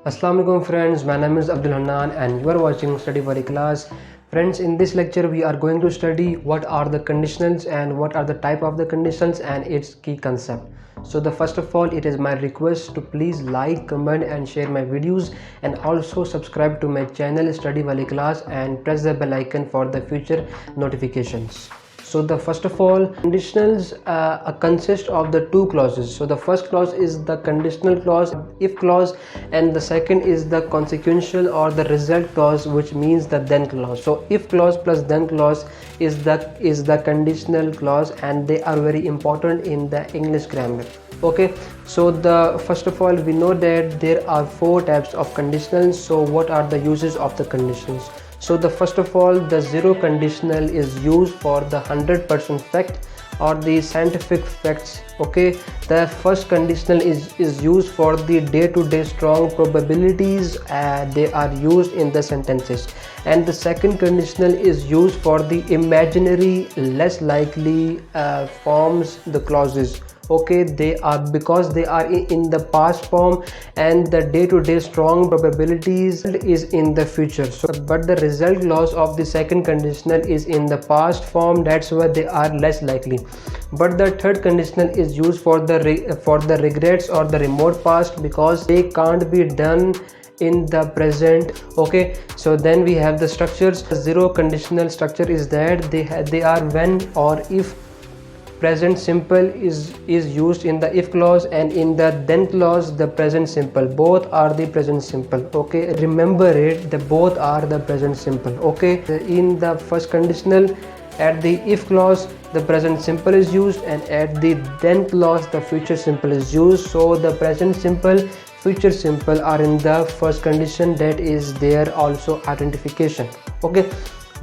Assalamu alaikum friends, my name is Abdul Hanan and you are watching Study Wali class. Friends, in this lecture we are going to study what are the conditionals and what are the type of the conditionals and its key concept. So the first of all, it is my request to please like, comment and share my videos, and also subscribe to my channel Study Wali class and press the bell icon for the future notifications. So the first of all, conditionals consist of the two clauses. So the first clause is the conditional clause, if clause, and the second is the consequential or the result clause, which means the then clause. So if clause plus then clause is the conditional clause, and they are very important in the English grammar. Okay, so the first of all, we know that there are four types of conditionals. So what are the uses of the conditions? So the first of all, the zero conditional is used for the 100% fact or the scientific facts. Okay, the first conditional is used for the day-to-day strong probabilities. They are used in the sentences, and the second conditional is used for the imaginary less likely forms, the clauses. Okay, they are because they are in the past form, and the day-to-day strong probabilities is in the future. So but the result clause of the second conditional is in the past form, that's why they are less likely. But the third conditional is used for the regrets or the remote past, because they can't be done in the present. Okay, so then we have the structures. The zero conditional structure is that they are when or if. Present simple is used in the if clause, and in the then clause the present simple. Both are the present simple. Okay, remember it, the both are the present simple. Okay, in the first conditional, at the if clause the present simple is used, and at the then clause the future simple is used. So the present simple, future simple are in the first condition, that is their also identification. Okay,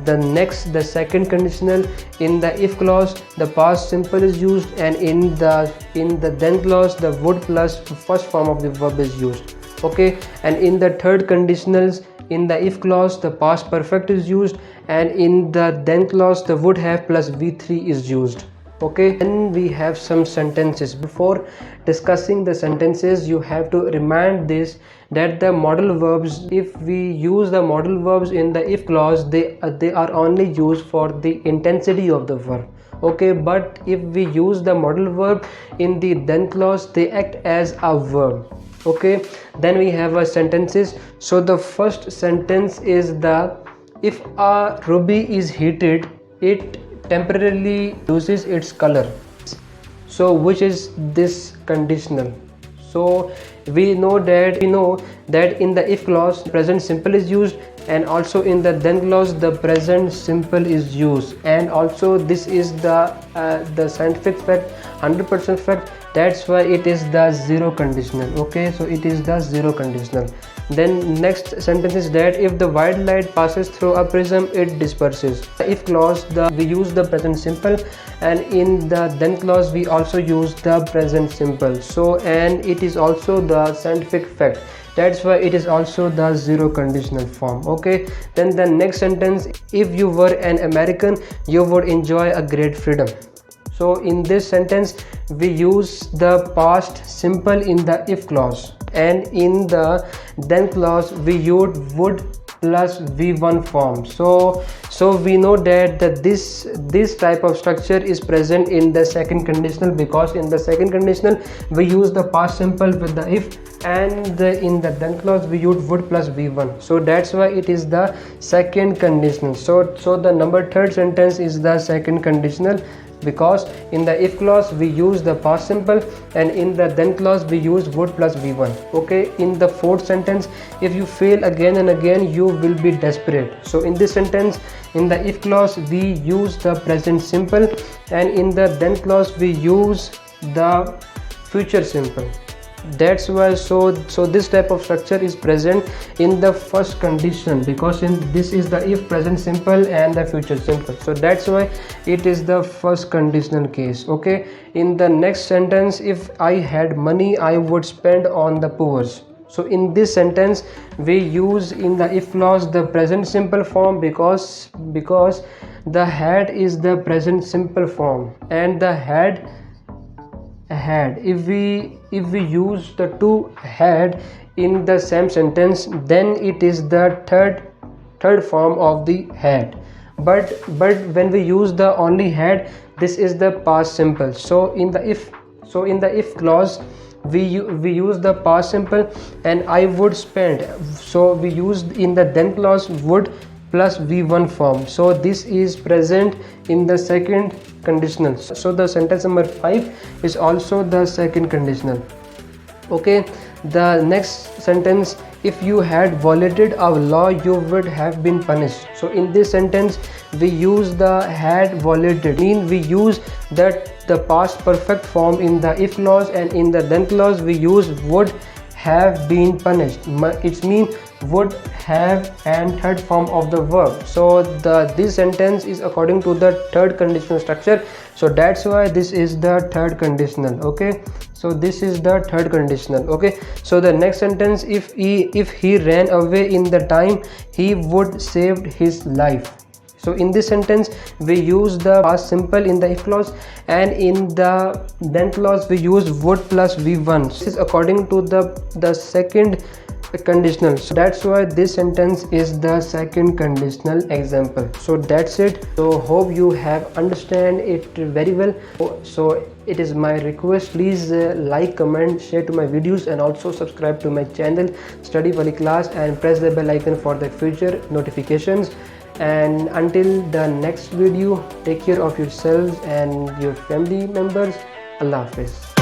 the second conditional, in the if clause the past simple is used, and in the then clause the would plus first form of the verb is used. Okay, and in the third conditionals, in the if clause the past perfect is used, and in the then clause the would have plus v3 is used. Okay, then we have some sentences. Before discussing the sentences, you have to remind this, that the modal verbs, if we use the modal verbs in the if clause, they are only used for the intensity of the verb. Okay, but if we use the modal verb in the then clause, they act as a verb. Okay, then we have a sentences. So the first sentence is the, if a ruby is heated, it temporarily loses its color. So which is this conditional? So we know that in the if clause present simple is used, and also in the then clause the present simple is used, and also this is the scientific fact, 100% fact, that's why it is the zero conditional. Okay, so it is the zero conditional. Then next sentence is that if the white light passes through a prism, it disperses. If clause, we use the present simple, and in the then clause we also use the present simple. So, and it is also the scientific fact, that's why it is also the zero conditional form. Okay, then the next sentence, if you were an American, you would enjoy a great freedom. So in this sentence we use the past simple in the if clause, and in the then clause we use would plus v1 form. So we know that this type of structure is present in the second conditional, because in the second conditional we use the past simple with the if, and in the then clause we use would plus v1. So that's why it is the second conditional. So the number third sentence is the second conditional, because in the if clause we use the past simple, and in the then clause we use would plus v1. Okay, in the fourth sentence, if you fail again and again, you will be desperate. So in this sentence, in the if clause we use the present simple, and in the then clause we use the future simple. That's why so this type of structure is present in the first condition, because this is the if present simple and the future simple. So that's why it is the first conditional case. Okay, in the next sentence, if I had money, I would spend on the poor. So in this sentence we use in the if clause the present simple form, because the had is the present simple form, and the had had. If we use the to had in the same sentence, then it is the third form of the had. But when we use the only had, this is the past simple. So in the if clause, we use the past simple, and I would spend. So we used in the then clause would plus v1 form. So this is present in the second conditional. So the sentence number 5 is also the second conditional. Okay, the next sentence, if you had violated our law, you would have been punished. So in this sentence, we use the had violated, we use that the past perfect form in the if clause, and in the then clause we use would have been punished. It means would have and third form of the verb. So this sentence is according to the third conditional structure. So that's why this is the third conditional. Okay, so this is the third conditional. Okay, so the next sentence, if he ran away in the time, he would saved his life. So in this sentence, we use the past simple in the if clause, and in the then clause we use would plus v1. This is according to the second conditional. So that's why this sentence is the second conditional example. So that's it. So hope you have understand it very well. So it is my request, please like, comment, share to my videos, and also subscribe to my channel Study Wali Class, and press the bell icon for the future notifications. And until the next video, take care of yourselves and your family members. Allah Hafiz.